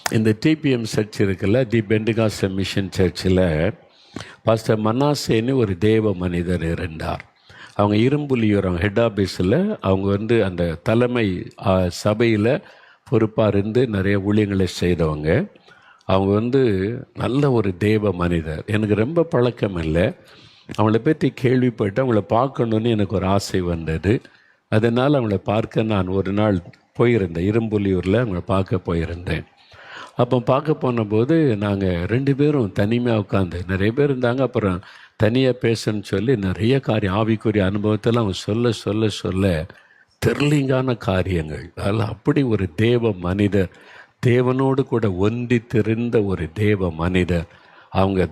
இந்த dBm search இருக்குல்ல, தி Pentecost mission சர்ச்சில் பாஸ்டர் மனாசேன்னு ஒரு தேவ மனிதர் இருந்தார். அவங்க இரும்புலியூர், அவங்க ஹெட் ஆஃபீஸில் அவங்க அந்த தலைமை சபையில் பொறுப்பாக இருந்து நிறைய ஊழியங்களை செய்தவங்க. அவங்க நல்ல ஒரு தேவ மனிதர். எனக்கு ரொம்ப பழக்கம் இல்லை, அவங்கள பற்றி கேள்விப்பட்டு அவங்கள பார்க்கணுன்னு எனக்கு ஒரு ஆசை வந்தது. அதனால் அவங்கள பார்க்க நான் ஒரு நாள் போயிருந்தேன், இரும்புலியூரில் அவங்கள பார்க்க போயிருந்தேன். அப்போ பார்க்க போனபோது நாங்கள் 2 பேரும் தனிமையாக உட்காந்து, நிறைய பேர் இருந்தாங்க, அப்புறம் தனியாக பேசணும்னு சொல்லி நிறைய காரியம் ஆவிக்குரிய அனுபவத்தில் அவங்க சொல்ல சொல்ல சொல்ல தெர்லிங்கான காரியங்கள். அதில் அப்படி ஒரு தேவ மனிதர், தேவனோடு கூட ஒன்றி தெரிந்த ஒரு தேவ மனிதர். அவங்க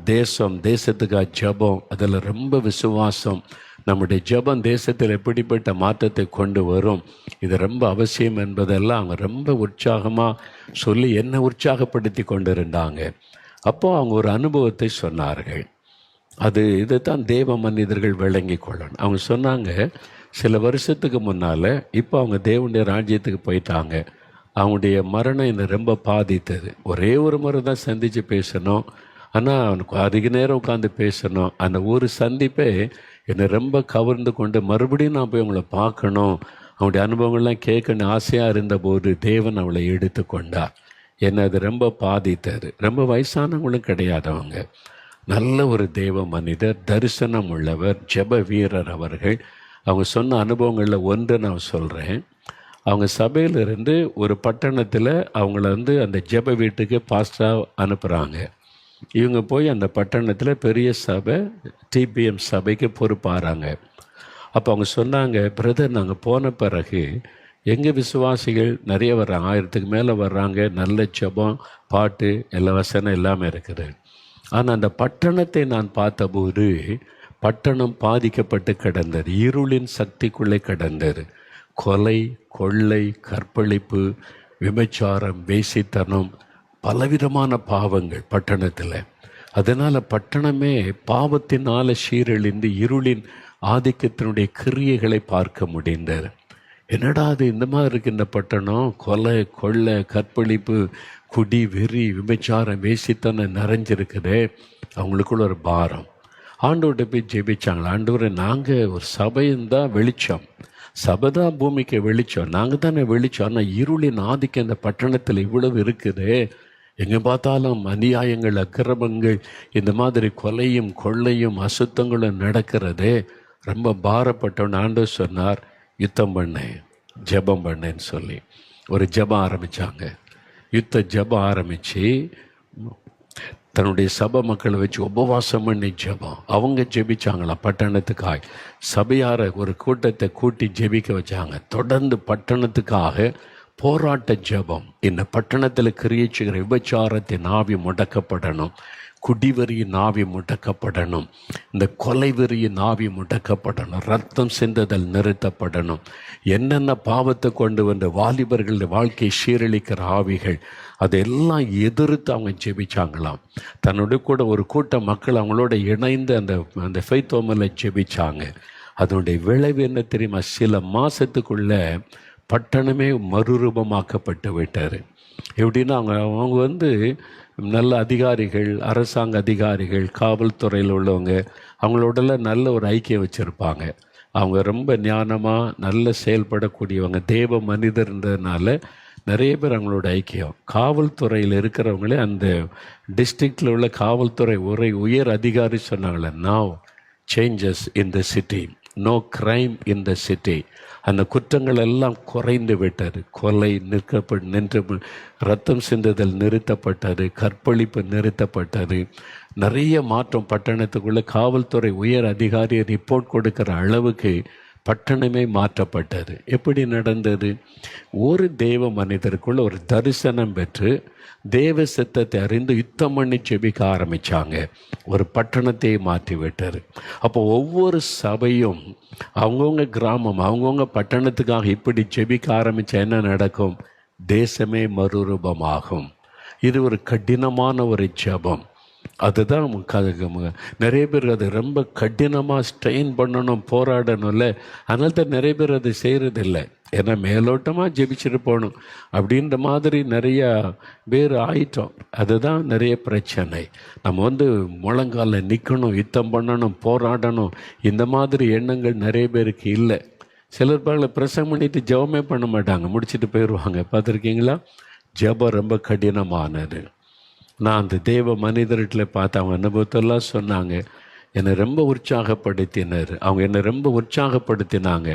தேசத்துக்காக ஜபம், அதில் ரொம்ப விசுவாசம். நம்முடைய ஜபம் தேசத்தில் எப்படிப்பட்ட மாற்றத்தை கொண்டு வரும், இது ரொம்ப அவசியம் என்பதெல்லாம் அவங்க ரொம்ப உற்சாகமாக சொல்லி என்னை உற்சாகப்படுத்தி கொண்டு இருந்தாங்க. அப்போது அவங்க ஒரு அனுபவத்தை சொன்னார்கள். இதைத்தான் தேவ மனிதர்கள் விளங்கி கொள்ளணும். அவங்க சொன்னாங்க, சில வருஷத்துக்கு முன்னால், இப்போ அவங்க தேவனுடைய ராஜ்யத்துக்கு போயிட்டாங்க. அவங்களுடைய மரணம் என்னை ரொம்ப பாதித்தது. ஒரே ஒரு முறை தான் சந்தித்து பேசணும், ஆனால் அவனுக்கு அதிக நேரம் உட்காந்து பேசணும். அந்த ஒரு சந்திப்பே என்னை ரொம்ப கவர்ந்து கொண்டு மறுபடியும் நான் போய் அவங்கள பார்க்கணும், அவனுடைய அனுபவங்கள்லாம் கேட்கணும் ஆசையாக இருந்தபோது தேவன் அவளை எடுத்து கொண்டார். என்னை அது ரொம்ப பாதித்தது. ரொம்ப வயசானவங்களும் கிடையாது, அவங்க நல்ல ஒரு தேவ மனிதர், தரிசனம் உள்ளவர், ஜெப வீரர் அவர்கள். அவங்க சொன்ன அனுபவங்களில் ஒன்று நான் சொல்கிறேன். அவங்க சபையிலிருந்து ஒரு பட்டணத்தில் அவங்கள அந்த ஜெப வீட்டுக்கு பாஸ்டராக அனுப்புகிறாங்க. இவங்க போய் அந்த பட்டணத்தில் பெரிய சபை, டிபிஎம் சபைக்கு பொறுப்பாகிறாங்க. அப்போ அவங்க சொன்னாங்க, பிரதர், நாங்கள் போன பிறகு எங்கள் விசுவாசிகள் நிறைய வர்றாங்க, 1000க்கு மேலே வர்றாங்க, நல்ல ஜெபம், பாட்டு, எல்லா வசனம் எல்லாமே இருக்குது. ஆனால் அந்த பட்டணத்தை நான் பார்த்தபோது பட்டணம் பாதிக்கப்பட்டு கிடந்தது, இருளின் சக்திக்குள்ளே கிடந்தது. கொலை, கொள்ளை, கற்பழிப்பு, விபச்சாரம், வேசித்தனம், பலவிதமான பாவங்கள் பட்டணத்தில். அதனால் பட்டணமே பாவத்தினால் சீரழிந்து இருளின் ஆதிக்கத்தினுடைய கிரியைகளை பார்க்க முடிந்தது. என்னடா அது இந்த மாதிரி இருக்கு இந்த பட்டணம், கொலை, கொள்ளை, கற்பழிப்பு, குடி, வெறி, விபச்சாரம், வேசித்தனம் நிறைஞ்சிருக்குதே. அவங்களுக்குள்ள ஒரு பாரம். ஆண்டவர்கிட்ட போய் ஜெபிச்சாங்களா, ஆண்டவரை, நாங்கள் ஒரு சபையும்தான் வெளிச்சம், சபை தான் பூமிக்கு வெளிச்சம், நாங்கள் தானே வெளிச்சம், ஆனால் இருளின் ஆதிக்கம் இந்த பட்டணத்தில் இவ்வளவு இருக்குது, எங்கே பார்த்தாலும் அநியாயங்கள், அக்கிரமங்கள், இந்த மாதிரி கொலையும் கொள்ளையும் அசுத்தங்களும் நடக்கிறதே. ரொம்ப பாரப்பட்டவன். ஆண்டவர் சொன்னார், யுத்தம் பண்ணேன், ஜெபம் பண்ணேன்னு சொல்லி ஒரு ஜெபம் ஆரம்பித்தாங்க. ஜெபம் ஆரம்பித்து தன்னுடைய சபை மக்களை வச்சு உபவாசம் பண்ணி ஜெபம். அவங்க ஜெபிச்சாங்களாம் பட்டணத்துக்காக. சபையார ஒரு கூட்டத்தை கூட்டி ஜெபிக்க வச்சாங்க. தொடர்ந்து பட்டணத்துக்காக போராட்ட ஜெபம். இந்த பட்டணத்தில் கிரியச்சுகிற விபச்சாரத்தின் ஆவி முடக்கப்படணும், குடிவெறியின் ஆவி முடக்கப்படணும், இந்த கொலைவெறியின் ஆவி முடக்கப்படணும், ரத்தம் சிந்துதல் நிறுத்தப்படணும். என்னென்ன பாவத்தை கொண்டு வந்த வாலிபர்களுடைய வாழ்க்கை சீரழிக்கிற ஆவிகள், அதெல்லாம் எதிர்த்து அவங்க ஜெபிச்சாங்களாம். தன்னுடைய கூட ஒரு கூட்ட மக்கள் அவங்களோட இணைந்து அந்த ஃபெய்த்தோமில் ஜெபிச்சாங்க. அதனுடைய விளைவு என்ன தெரியுமா? சில மாதத்துக்குள்ள பட்டணமே மறுரூபமாக்கப்பட்டு விட்டார். எப்படின்னா அவங்க நல்ல அதிகாரிகள், அரசாங்க அதிகாரிகள், காவல்துறையில் உள்ளவங்க, அவங்களோடலாம் நல்ல ஒரு ஐக்கியம் வச்சுருப்பாங்க. அவங்க ரொம்ப ஞானமாக நல்ல செயல்படக்கூடியவங்க, தேவ மனிதர்ன்றதுனால நிறைய பேர் அவங்களோட ஐக்கியம். காவல்துறையில் இருக்கிறவங்களே அந்த டிஸ்ட்ரிக்டில் உள்ள காவல்துறை உயர் அதிகாரி சொன்னாங்களே, now changes in the city, no crime in the city. அந்த குற்றங்கள் எல்லாம் குறைந்து விட்டது. கொலை நின்று, ரத்தம் சிந்துதல் நிறுத்தப்பட்டது, கற்பழிப்பு நிறுத்தப்பட்டது. நிறைய மாற்றம் பட்டணத்துக்குள்ளே. காவல்துறை உயர் அதிகாரி ரிப்போர்ட் கொடுக்குற அளவுக்கு பட்டணமே மாற்றப்பட்டது. எப்படி நடந்தது? ஒரு தேவ மனிதருக்குள்ள ஒரு தரிசனம் பெற்று தேவ சித்தத்தை அறிந்து யுத்தம் பண்ணி ஜெபிக்க ஆரம்பித்தாங்க. ஒரு பட்டணத்தையே மாற்றி விட்டார். அப்போ ஒவ்வொரு சபையும் அவங்கவுங்க கிராமம், அவங்கவுங்க பட்டணத்துக்காக இப்படி ஜெபிக்க ஆரம்பித்தா என்ன நடக்கும்? தேசமே மறுரூபமாகும். இது ஒரு கடினமான ஒரு ஜெபம். அதுதான் நிறைய பேர் அது ரொம்ப கடினமாக ஸ்ட்ரெயின் பண்ணணும், போராடணும்ல. அதனால தான் நிறைய பேர் அதை செய்கிறதில்ல. ஏன்னா மேலோட்டமாக ஜெபிச்சுட்டு போகணும் அப்படின்ற மாதிரி நிறையா பேர் ஆயிட்டோம். அதுதான் நிறைய பிரச்சனை. நம்ம முழங்கால நிற்கணும், யுத்தம் பண்ணணும், போராடணும், இந்த மாதிரி எண்ணங்கள் நிறைய பேருக்கு இல்லை. சிலர் பாருங்கள், பிரசங்கம் பண்ணிட்டு ஜெபமே பண்ண மாட்டாங்க, முடிச்சுட்டு போயிடுவாங்க. பார்த்துருக்கீங்களா? ஜெபம் ரொம்ப கடினமானது. நான் அந்த தேவ மனிதர்கிட்ட பார்த்து அவங்க அனுபவத்தெல்லாம் சொன்னாங்க. என்னை ரொம்ப உற்சாகப்படுத்தினர். அவங்க என்னை ரொம்ப உற்சாகப்படுத்தினாங்க.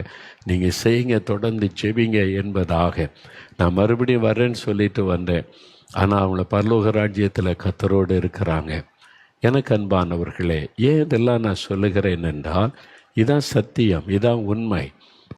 நீங்கள் செய்யுங்க, தொடர்ந்து ஜெபிங்க என்பதாக. நான் மறுபடியும் வரேன்னு சொல்லிட்டு வந்தேன். ஆனால் அவங்கள பரலோக ராஜ்யத்தில் கர்த்தரோடு இருக்கிறாங்க. எனக்கு அன்பானவர்களே, ஏன் இதெல்லாம் நான் சொல்லுகிறேன் என்றால், இதான் சத்தியம், இதான் உண்மை.